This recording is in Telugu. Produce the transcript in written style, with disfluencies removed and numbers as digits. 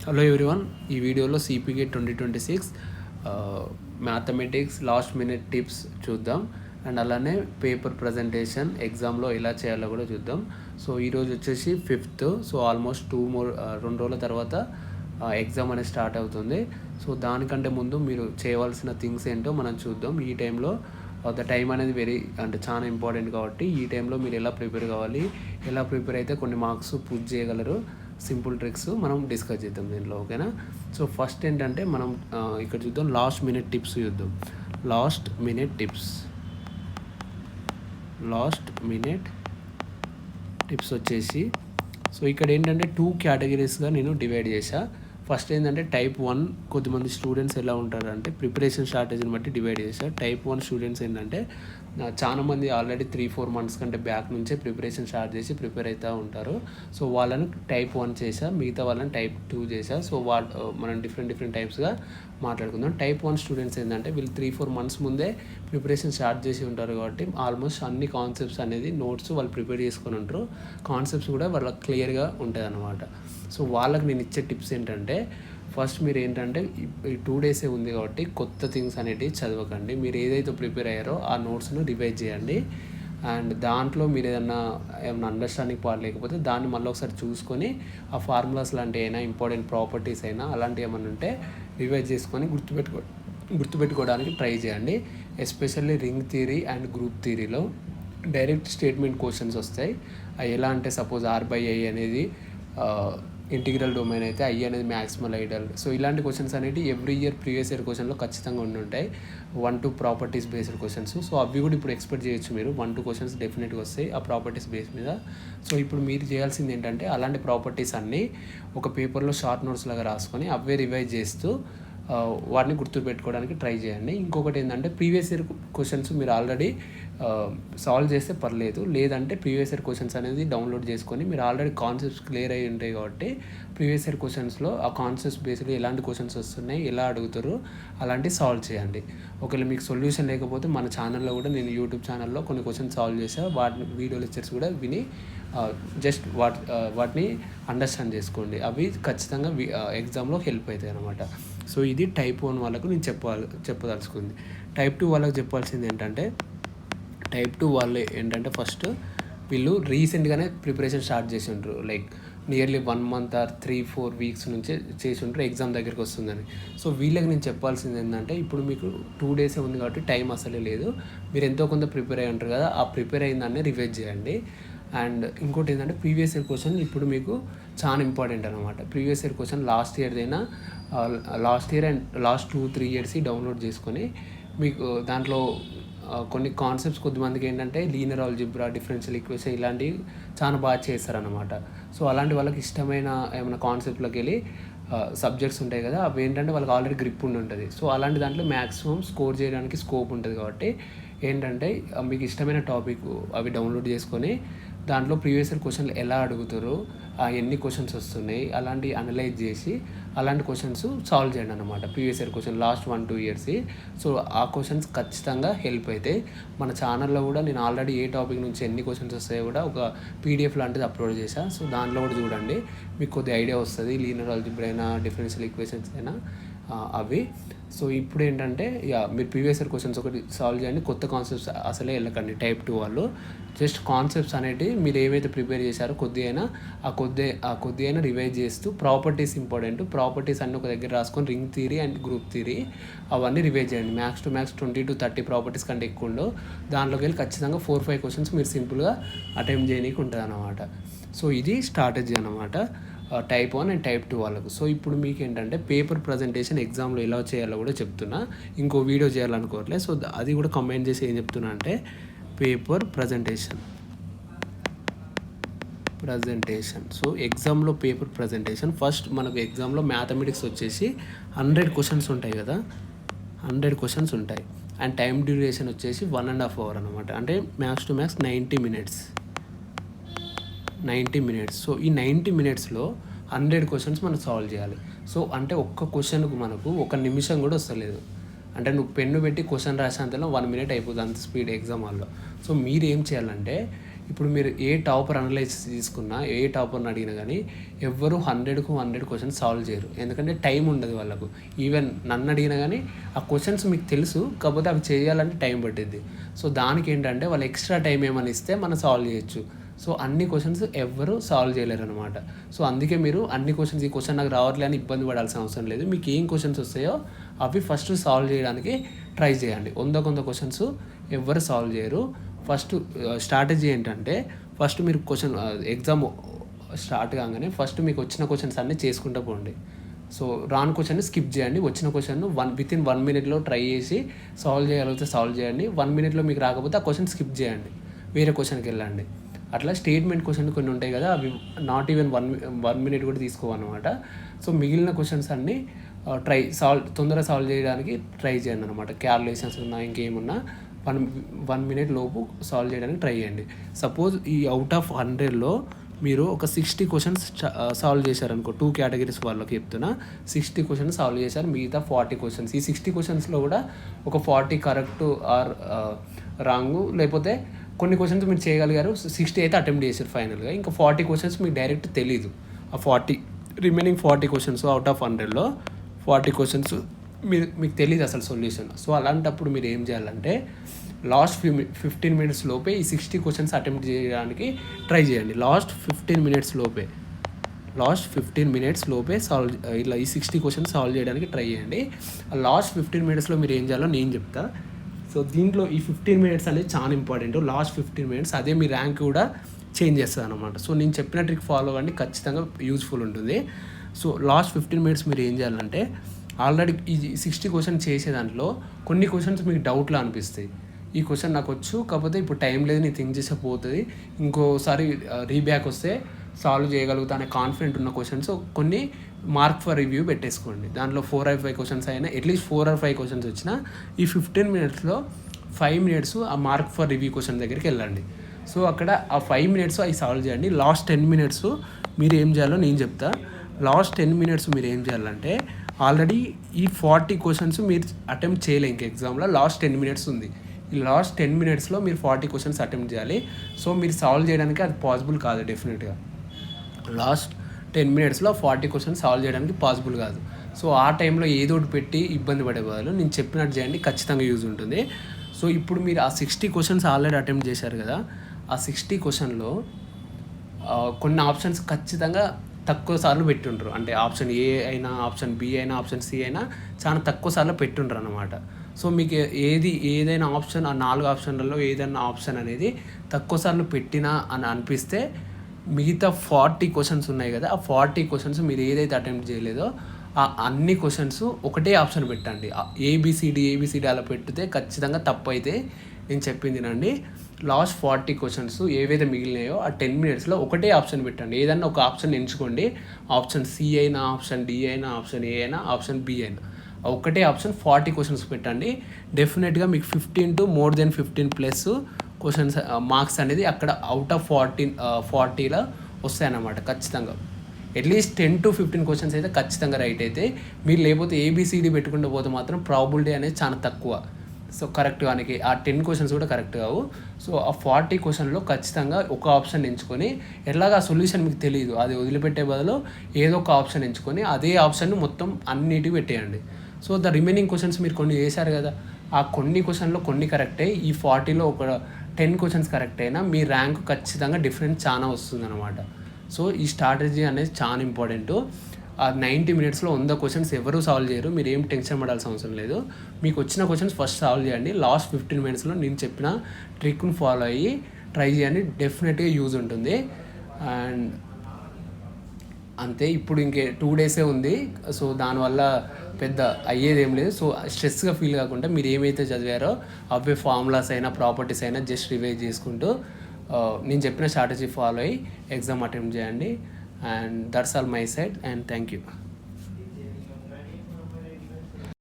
హలో ఎవ్రీవన్, ఈ వీడియోలో CPK 2026 mathematics last minute tips చూద్దాం. అండ్ అలానే పేపర్ ప్రజెంటేషన్ ఎగ్జామ్లో ఎలా చేయాలో కూడా చూద్దాం. సో ఈరోజు వచ్చేసి 5th. సో ఆల్మోస్ట్ 2 రోజుల తర్వాత ఎగ్జామ్ అనేది స్టార్ట్ అవుతుంది. సో దానికంటే ముందు మీరు చేయవలసిన థింగ్స్ ఏంటో మనం చూద్దాం. ఈ టైంలో ద టైం అనేది చాలా ఇంపార్టెంట్ కాబట్టి ఈ టైంలో మీరు ఎలా ప్రిపేర్ కావాలి, ఎలా ప్రిపేర్ అయితే కొన్ని మార్క్స్ పుష్ చేయగలరు, సింపుల్ ట్రిక్స్ మనం డిస్కస్ చేద్దాం దీంట్లో. ఓకేనా? సో ఫస్ట్ ఏంటంటే మనం ఇక్కడ చూద్దాం, లాస్ట్ మినిట్ టిప్స్ చూద్దాం. లాస్ట్ మినిట్ టిప్స్ వచ్చేసి, సో ఇక్కడ ఏంటంటే 2 కేటగిరీస్గా నేను డివైడ్ చేశా. ఫస్ట్ ఏంటంటే టైప్ 1 కొద్దిమంది స్టూడెంట్స్ ఎలా ఉంటారు అంటే ప్రిపరేషన్ స్ట్రాటజీని బట్టి డివైడ్ చేశారు. టైప్ 1 స్టూడెంట్స్ ఏంటంటే చాలామంది ఆల్రెడీ 3-4 months కంటే బ్యాక్ నుంచే ప్రిపరేషన్ స్టార్ట్ చేసి ప్రిపేర్ అవుతూ ఉంటారు. సో వాళ్ళని టైప్ 1 చేశా, మిగతా వాళ్ళని టైప్ 2 చేశా. సో మనం డిఫరెంట్ టైప్స్గా మాట్లాడుకుందాం. టైప్ 1 స్టూడెంట్స్ ఏంటంటే వీళ్ళు 3-4 months ముందే ప్రిపరేషన్ స్టార్ట్ చేసి ఉంటారు కాబట్టి ఆల్మోస్ట్ అన్ని కాన్సెప్ట్స్ అనేది నోట్స్ వాళ్ళు ప్రిపేర్ చేసుకొని ఉంటారు. కాన్సెప్ట్స్ కూడా వాళ్ళకి క్లియర్గా ఉంటుంది అన్నమాట. సో వాళ్ళకి నేను ఇచ్చే టిప్స్ ఏంటంటే, ఫస్ట్ మీరు ఏంటంటే ఈ 2 days ఉంది కాబట్టి కొత్త థింగ్స్ అనేటివి చదవకండి. మీరు ఏదైతే ప్రిపేర్ అయ్యారో ఆ నోట్స్ను రివైజ్ చేయండి. అండ్ దాంట్లో మీరు ఏమన్నా అండర్స్టాండింగ్ పార్ట్ లేకపోతే దాన్ని మళ్ళీ ఒకసారి చూసుకొని ఆ ఫార్ములాస్ లాంటి అయినా ఇంపార్టెంట్ ప్రాపర్టీస్ అయినా అలాంటివి ఏమైనా ఉంటే రివైజ్ చేసుకొని గుర్తుపెట్టుకోవడానికి ట్రై చేయండి. Especially ring theory and group థియరీలో డైరెక్ట్ స్టేట్మెంట్ క్వశ్చన్స్ వస్తాయి. అవి ఎలా అంటే సపోజ్ R/I అనేది ఇంటిగ్రల్ డొమైన్ అయితే I అనేది మ్యాక్సిమల్ ఐడల్. సో ఇలాంటి క్వశ్చన్స్ అనేవి ఎవ్రీ ఇయర్ ప్రీవియస్ ఇయర్ క్వశ్చన్లో ఖచ్చితంగా ఉండి ఉంటాయి. 1-2 ప్రాపర్టీస్ బేస్డ్ క్వశ్చన్స్. సో అవి కూడా ఇప్పుడు ఎక్స్పెక్ట్ చేయొచ్చు మీరు. 1-2 క్వశ్చన్స్ డెఫినెట్గా వస్తాయి ఆ ప్రాపర్టీస్ బేస్ మీద. సో ఇప్పుడు మీరు చేయాల్సింది ఏంటంటే అలాంటి ప్రాపర్టీస్ అన్నీ ఒక పేపర్లో షార్ట్ నోట్స్ లాగా రాసుకొని అవే రివైజ్ చేస్తూ వాటిని గుర్తుపెట్టుకోవడానికి ట్రై చేయండి. ఇంకొకటి ఏంటంటే ప్రీవియస్ ఇయర్ క్వశ్చన్స్ మీరు ఆల్రెడీ సాల్వ్ చేస్తే పర్లేదు, లేదంటే ప్రీవియస్ ఇయర్ క్వశ్చన్స్ అనేది డౌన్లోడ్ చేసుకొని మీరు ఆల్రెడీ కాన్సెప్ట్స్ క్లియర్ అయ్యి ఉంటాయి కాబట్టి ప్రీవియస్ ఇయర్ క్వశ్చన్స్లో ఆ కాన్సెప్ట్స్ బేస్డ్ ఎలాంటి క్వశ్చన్స్ వస్తున్నాయి, ఎలా అడుగుతారు అలాంటివి సాల్వ్ చేయండి. ఒకవేళ మీకు సొల్యూషన్ లేకపోతే మన ఛానల్లో కూడా నేను యూట్యూబ్ ఛానల్లో కొన్ని క్వశ్చన్స్ సాల్వ్ చేశాను. వాటిని వీడియో లెక్చర్స్ కూడా విని జస్ట్ వాటిని అండర్స్టాండ్ చేసుకోండి. అవి ఖచ్చితంగా ఎగ్జామ్లో హెల్ప్ అవుతాయి అన్నమాట. సో ఇది టైప్ 1 వాళ్ళకు నేను చెప్పదలుచుకుంది. టైప్ 2 వాళ్ళకి చెప్పాల్సింది ఏంటంటే, టైప్ 2 వాళ్ళు ఏంటంటే ఫస్ట్ వీళ్ళు రీసెంట్గానే ప్రిపరేషన్ స్టార్ట్ చేసి ఉంటారు. Like nearly 1 month or 3-4 weeks నుంచే చేసి ఉంటారు, ఎగ్జామ్ దగ్గరికి వస్తుందని. సో వీళ్ళకి నేను చెప్పాల్సింది ఏంటంటే, ఇప్పుడు మీకు 2 days ఉంది కాబట్టి టైం అసలే లేదు. మీరు ఎంతో కొంత ప్రిపేర్ అయ్యి ఉంటారు కదా, ఆ ప్రిపేర్ అయిన దాన్ని రివైజ్ చేయండి. అండ్ ఇంకోటి ఏంటంటే ప్రీవియస్ ఇయర్ క్వశ్చన్ ఇప్పుడు మీకు చాలా ఇంపార్టెంట్ అనమాట. Previous year question last year and last 2-3 years download చేసుకొని మీకు దాంట్లో కొన్ని కాన్సెప్ట్స్ కొద్దిమందికి ఏంటంటే లీనియర్ ఆల్జీబ్రా, డిఫరెన్షియల్ ఈక్వేషన్ ఇలాంటివి చాలా బాగా చేస్తారనమాట. సో అలాంటి వాళ్ళకి ఇష్టమైన ఏమైనా కాన్సెప్ట్లోకి వెళ్ళి సబ్జెక్ట్స్ ఉంటాయి కదా, అవి ఏంటంటే వాళ్ళకి ఆల్రెడీ గ్రిప్ ఉంటుంది. సో అలాంటి దాంట్లో మ్యాక్సిమం స్కోర్ చేయడానికి స్కోప్ ఉంటుంది కాబట్టి ఏంటంటే మీకు ఇష్టమైన టాపిక్ అవి డౌన్లోడ్ చేసుకొని దాంట్లో ప్రీవియస్ ఇయర్ క్వశ్చన్లు ఎలా అడుగుతారో, ఎన్ని క్వశ్చన్స్ వస్తున్నాయి అలాంటివి అనలైజ్ చేసి అలాంటి క్వశ్చన్స్ సాల్వ్ చేయండి అనమాట. Previous year question last 1-2 years. So ఆ క్వశ్చన్స్ ఖచ్చితంగా హెల్ప్ అవుతాయి. మన ఛానల్లో కూడా నేను ఆల్రెడీ ఏ టాపిక్ నుంచి ఎన్ని క్వశ్చన్స్ వస్తాయో కూడా ఒక PDF లాంటిది అప్లోడ్ చేశాను. సో దాంట్లో కూడా చూడండి, మీకు కొద్ది ఐడియా వస్తుంది. లీనియర్ ఆల్జీబ్రా అయినా, డిఫరెన్షియల్ ఈక్వేషన్స్ అయినా అవి. సో ఇప్పుడు ఏంటంటే మీరు ప్రీవియస్ ఇయర్ క్వశ్చన్స్ ఒకటి సాల్వ్ చేయండి, కొత్త కాన్సెప్ట్స్ అసలే వెళ్ళకండి. టైప్ 2 వాళ్ళు జస్ట్ కాన్సెప్ట్స్ అనేటివి మీరు ఏవైతే ప్రిపేర్ చేశారో కొద్ది అయినా రివైజ్ చేస్తూ ప్రాపర్టీస్ ఇంపార్టెంట్. ప్రాపర్టీస్ అన్నీ ఒక దగ్గర రాసుకొని ring theory and group theory అవన్నీ రివైజ్ చేయండి. మ్యాక్స్ 20-30 ప్రాపర్టీస్ కంటే ఎక్కువ ఉండవు. దాంట్లోకి వెళ్ళి ఖచ్చితంగా 4-5 క్వశ్చన్స్ మీరు సింపుల్గా అటెంప్ట్ చేయడానికి ఉంటుంది అన్నమాట. సో ఇది స్ట్రాటజీ అన్నమాట టైప్ 1 అండ్ టైప్ 2 వాళ్ళకు. సో ఇప్పుడు మీకు ఏంటంటే పేపర్ ప్రజెంటేషన్ ఎగ్జామ్లో ఎలా చేయాలో కూడా చెప్తున్నా. ఇంకో వీడియో చేయాలనుకోవట్లేదు. సో అది కూడా కమెంట్ చేసి ఏం చెప్తున్నా అంటే, పేపర్ ప్రజెంటేషన్. సో ఎగ్జామ్లో పేపర్ ప్రజెంటేషన్ ఫస్ట్ మనకు ఎగ్జామ్లో మ్యాథమెటిక్స్ వచ్చేసి 100 questions ఉంటాయి కదా, 100 questions ఉంటాయి. అండ్ టైం డ్యూరేషన్ వచ్చేసి 1.5 hour అనమాట. అంటే max to max 90 minutes. So ఈ 90 minutesలో 100 questions మనం సాల్వ్ చేయాలి. సో అంటే ఒక్క క్వశ్చన్కు మనకు 1 నిమిషం కూడా వస్తలేదు. అంటే నువ్వు పెన్ను పెట్టి క్వశ్చన్ రాసేంతలో 1 minute అయిపోతుంది, అంత స్పీడ్ ఎగ్జామ్ హాల్లో. సో మీరు ఏం చేయాలంటే ఇప్పుడు మీరు ఏ టాపర్ అనలైసిస్ తీసుకున్నా, ఏ టాపర్ని అడిగినా కానీ ఎవ్వరు 100కు 100 క్వశ్చన్స్ సాల్వ్ చేయరు. ఎందుకంటే టైం ఉండదు వాళ్ళకు. ఈవెన్ నన్ను అడిగినా కానీ ఆ క్వశ్చన్స్ మీకు తెలుసు, కాకపోతే అవి చేయాలంటే టైం పట్టిద్ది. సో దానికి ఏంటంటే వాళ్ళు ఎక్స్ట్రా టైం ఏమని ఇస్తే మనం సాల్వ్ చేయొచ్చు. సో అన్ని క్వశ్చన్స్ ఎవ్వరు సాల్వ్ చేయలేరు అనమాట. సో అందుకే మీరు అన్ని క్వశ్చన్స్, ఈ క్వశ్చన్ నాకు రావట్లే అని ఇబ్బంది పడాల్సిన అవసరం లేదు. మీకు ఏం క్వశ్చన్స్ వస్తాయో అవి ఫస్ట్ సాల్వ్ చేయడానికి ట్రై చేయండి. 100 క్వశ్చన్స్ ఎవ్వరు సాల్వ్ చేయరు. ఫస్ట్ స్ట్రాటజీ ఏంటంటే, ఫస్ట్ మీరు క్వశ్చన్ ఎగ్జామ్ స్టార్ట్ కాగానే ఫస్ట్ మీకు వచ్చిన క్వశ్చన్స్ అన్నీ చేసుకుంటూ పోండి. సో రాని క్వశ్చన్ని స్కిప్ చేయండి. వచ్చిన క్వశ్చన్ వితిన్ 1 minute ట్రై చేసి సాల్వ్ చేయగలిగితే సాల్వ్ చేయండి. 1 minute మీకు రాకపోతే ఆ క్వశ్చన్ స్కిప్ చేయండి, వేరే క్వశ్చన్కి వెళ్ళండి. అట్లా స్టేట్మెంట్ క్వశ్చన్ కొన్ని ఉంటాయి కదా, అవి నాట్ ఈవెన్ 1 minute కూడా తీసుకోవన్నమాట. సో మిగిలిన క్వశ్చన్స్ అన్నీ తొందరగా సాల్వ్ చేయడానికి ట్రై చేయండి అనమాట. క్యాల్కులేషన్స్ ఉన్నా ఇంకేమున్నా 1 minute లోపు సాల్వ్ చేయడానికి ట్రై చేయండి. సపోజ్ ఈ అవుట్ ఆఫ్ 100లో మీరు ఒక 60 క్వశ్చన్స్ సాల్వ్ చేశారనుకో, 2 categories వాళ్ళకి చెప్తున్నా, 60 క్వశ్చన్స్ సాల్వ్ చేశారు. మిగతా 40 క్వశ్చన్స్, ఈ 60 క్వశ్చన్స్లో కూడా ఒక 40 కరెక్ట్ ఆర్ రాంగు, లేకపోతే కొన్ని క్వశ్చన్స్ మీరు చేయగలిగారు, 60 అయితే అటెంప్ట్ చేశారు ఫైనల్గా. ఇంకా 40 క్వశ్చన్స్ మీకు డైరెక్ట్ తెలీదు. ఆ రిమైనింగ్ 40 క్వశ్చన్స్ అవుట్ ఆఫ్ 100లో 40 క్వశ్చన్స్ మీకు తెలియదు అసలు సొల్యూషన్. సో అలాంటప్పుడు మీరు ఏం చేయాలంటే లాస్ట్ 15 minutes లోపే ఈ 60 క్వశ్చన్స్ అటెంప్ట్ చేయడానికి ట్రై చేయండి. లాస్ట్ 15 minutes లోపే ఇలా ఈ 60 క్వశ్చన్స్ సాల్వ్ చేయడానికి ట్రై చేయండి. లాస్ట్ 15 minutesలో మీరు ఏం చేయాలో నేను చెప్తా. సో దీంట్లో ఈ 15 minutes అనేది చాలా ఇంపార్టెంట్. లాస్ట్ 15 minutes అదే మీ ర్యాంక్ కూడా చేంజ్ చేస్తుంది అనమాట. సో నేను చెప్పిన ట్రిక్ ఫాలో అవ్వండి, ఖచ్చితంగా యూజ్ఫుల్ ఉంటుంది. సో లాస్ట్ 15 minutes మీరు ఏం చేయాలంటే, ఆల్రెడీ ఈ 60 క్వశ్చన్స్ చేసే దాంట్లో కొన్ని క్వశ్చన్స్ మీకు డౌట్లో అనిపిస్తాయి. ఈ క్వశ్చన్ నాకు వచ్చు, కాకపోతే ఇప్పుడు టైం లేదు, నేను థింక్ చేసే పోతుంది, ఇంకోసారి రీబ్యాక్ వస్తే సాల్వ్ చేయగలుగుతా అనే కాన్ఫిడెంట్ ఉన్న క్వశ్చన్స్ కొన్ని మార్క్ ఫర్ రివ్యూ పెట్టేసుకోండి. దాంట్లో 4 or 5 క్వశ్చన్స్ అయినా, అట్లీస్ట్ 4 or 5 క్వశ్చన్స్ వచ్చినా ఈ 15 minutesలో 5 minutes ఆ మార్క్ ఫర్ రివ్యూ క్వశ్చన్ దగ్గరికి వెళ్ళండి. సో అక్కడ ఆ 5 minutes అవి సాల్వ్ చేయండి. లాస్ట్ 10 minutes మీరు ఏం చేయాలో నేను చెప్తా. లాస్ట్ 10 minutes మీరు ఏం చేయాలంటే, ఆల్రెడీ ఈ 40 క్వశ్చన్స్ మీరు అటెంప్ట్ చేయలే, ఇంక ఎగ్జామ్లో లాస్ట్ 10 minutes ఉంది. ఈ లాస్ట్ 10 minutesలో మీరు 40 క్వశ్చన్స్ అటెంప్ట్ చేయాలి. సో మీరు సాల్వ్ చేయడానికి అది పాసిబుల్ కాదు డెఫినెట్గా. లాస్ట్ 10 minutesలో 40 క్వశ్చన్స్ సాల్వ్ చేయడానికి పాసిబుల్ కాదు. సో ఆ టైంలో ఏదో ఒకటి పెట్టి ఇబ్బంది పడే బదులు నేను చెప్పినట్టు చేయండి, ఖచ్చితంగా యూజ్ ఉంటుంది. సో ఇప్పుడు మీరు ఆ 60 క్వశ్చన్స్ ఆల్రెడీ అటెంప్ట్ చేశారు కదా, ఆ 60 క్వశ్చన్లో కొన్ని ఆప్షన్స్ ఖచ్చితంగా తక్కువ సార్లు పెట్టుంటారు. అంటే ఆప్షన్ ఏ అయినా, ఆప్షన్ బి అయినా, ఆప్షన్ సి అయినా చాలా తక్కువ సార్లు పెట్టుంటారు అనమాట. సో మీకు ఏదైనా ఆప్షన్, ఆ 4 ఆప్షన్లలో ఏదైనా ఆప్షన్ అనేది తక్కువ సార్లు పెట్టినా అని అనిపిస్తే, మిగతా 40 క్వశ్చన్స్ ఉన్నాయి కదా, ఆ 40 క్వశ్చన్స్ మీరు ఏదైతే అటెంప్ట్ చేయలేదో ఆ అన్ని క్వశ్చన్స్ ఒకటే ఆప్షన్ పెట్టండి. ఏబిసిడి అలా పెడితే ఖచ్చితంగా తప్పు అయితే నేను చెప్పింది నండి. లాస్ట్ 40 క్వశ్చన్స్ ఏవైతే మిగిలినాయో ఆ 10 minutesలో ఒకటే ఆప్షన్ పెట్టండి. ఏదన్నా ఒక ఆప్షన్ ఎంచుకోండి. ఆప్షన్ సి అయినా, ఆప్షన్ డి అయినా, ఆప్షన్ ఏ అయినా, ఆప్షన్ బి అయినా, ఒకటే ఆప్షన్ 40 క్వశ్చన్స్ పెట్టండి. డెఫినెట్గా మీకు 15 to more than 15+ questions marks అనేది అక్కడ అవుట్ ఆఫ్ 40లో వస్తాయన్నమాట ఖచ్చితంగా. అట్లీస్ట్ 10 to 15 క్వశ్చన్స్ అయితే ఖచ్చితంగా రైట్ అయితే. మీరు లేకపోతే ఏబిసిడి పెట్టుకుంటూ పోతే మాత్రం ప్రాబిలిటీ అనేది చాలా తక్కువ. సో కరెక్ట్ కానికి ఆ 10 క్వశ్చన్స్ కూడా కరెక్ట్ కావు. సో ఆ 40 క్వశ్చన్లో ఖచ్చితంగా ఒక ఆప్షన్ ఎంచుకొని, ఎలాగా సొల్యూషన్ మీకు తెలియదు, అది వదిలిపెట్టే బదులు ఏదో ఒక ఆప్షన్ ఎంచుకొని అదే ఆప్షన్ని మొత్తం అన్నిటికీ పెట్టేయండి. సో ద రిమైనింగ్ క్వశ్చన్స్ మీరు కొన్ని చేశారు కదా, ఆ కొన్ని క్వశ్చన్లో కొన్ని కరెక్ట్ అయ్యి ఈ 40లో ఒక 10 క్వశ్చన్స్ కరెక్ట్ అయినా మీ ర్యాంక్ ఖచ్చితంగా డిఫరెన్స్ చాలా వస్తుంది అనమాట. సో ఈ స్ట్రాటజీ అనేది చాలా ఇంపార్టెంట్. ఆ 90 minutesలో 100 క్వశ్చన్స్ ఎవరు సాల్వ్ చేయరు, మీరు ఏం టెన్షన్ పడాల్సిన అవసరం లేదు. మీకు వచ్చిన క్వశ్చన్స్ ఫస్ట్ సాల్వ్ చేయండి. లాస్ట్ 15 minutesలో నేను చెప్పిన ట్రిక్ను ఫాలో అయ్యి ట్రై చేయండి, డెఫినెట్గా యూజ్ ఉంటుంది. అండ్ అంతే, ఇప్పుడు ఇంకే 2 days ఉంది. సో దానివల్ల పెద్ద అయ్యేది ఏం లేదు. సో స్ట్రెస్గా ఫీల్ కాకుండా మీరు ఏమైతే చదివారో అవే ఫార్ములాస్ అయినా, ప్రాపర్టీస్ అయినా జస్ట్ రివైజ్ చేసుకుంటూ నేను చెప్పిన స్ట్రాటజీ ఫాలో అయ్యి ఎగ్జామ్ అటెంప్ట్ చేయండి. And that's all my side, and thank you.